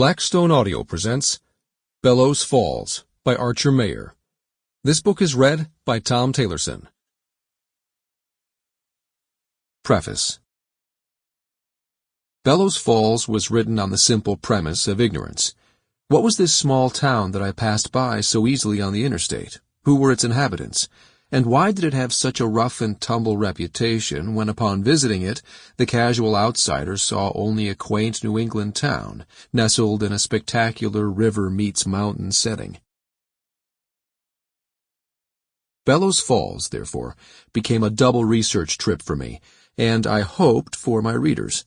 Blackstone Audio presents Bellows Falls by Archer Mayer. This book is read by Tom Taylorson. Preface. Bellows Falls was written on the simple premise of ignorance. What was this small town that I passed by so easily on the interstate? Who were its inhabitants? And why did it have such a rough-and-tumble reputation when upon visiting it, the casual outsider saw only a quaint New England town, nestled in a spectacular river-meets-mountain setting? Bellows Falls, therefore, became a double research trip for me, and I hoped for my readers.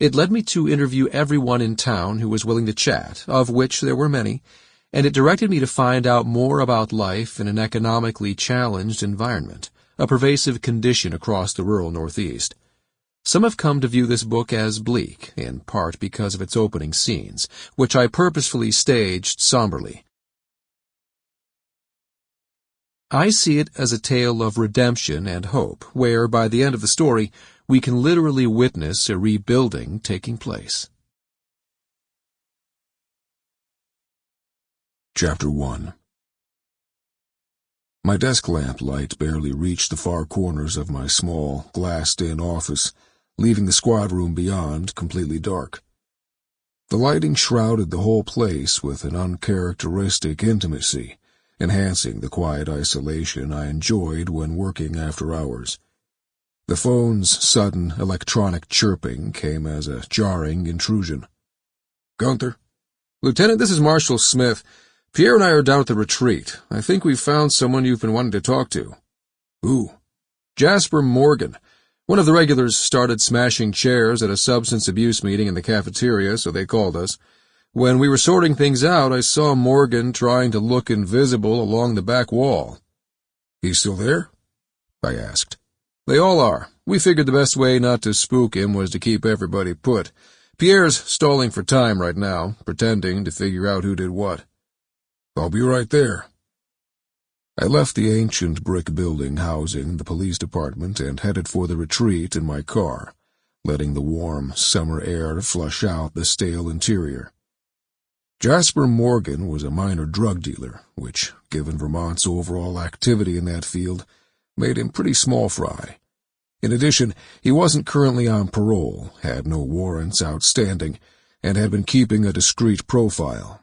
It led me to interview everyone in town who was willing to chat, of which there were many, and it directed me to find out more about life in an economically challenged environment, a pervasive condition across the rural Northeast. Some have come to view this book as bleak, in part because of its opening scenes, which I purposefully staged somberly. I see it as a tale of redemption and hope, where, by the end of the story, we can literally witness a rebuilding taking place. Chapter 1. My desk lamp light barely reached the far corners of my small, glassed-in office, leaving the squad room beyond completely dark. The lighting shrouded the whole place with an uncharacteristic intimacy, enhancing the quiet isolation I enjoyed when working after hours. The phone's sudden electronic chirping came as a jarring intrusion. "Gunther? Lieutenant, this is Marshal Smith. Pierre and I are down at the retreat. I think we've found someone you've been wanting to talk to." "Who?" "Jasper Morgan. One of the regulars started smashing chairs at a substance abuse meeting in the cafeteria, so they called us. When we were sorting things out, I saw Morgan trying to look invisible along the back wall." "He's still there?" I asked. "They all are. We figured the best way not to spook him was to keep everybody put. Pierre's stalling for time right now, pretending to figure out who did what." "I'll be right there." I left the ancient brick building housing the police department and headed for the retreat in my car, letting the warm summer air flush out the stale interior. Jasper Morgan was a minor drug dealer, which, given Vermont's overall activity in that field, made him pretty small fry. In addition, he wasn't currently on parole, had no warrants outstanding, and had been keeping a discreet profile.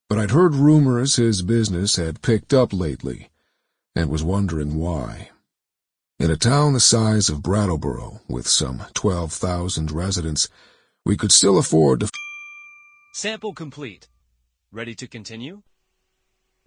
But I'd heard rumors his business had picked up lately, and was wondering why. In a town the size of Brattleboro, with some 12,000 residents, we could still afford to... Sample complete. Ready to continue?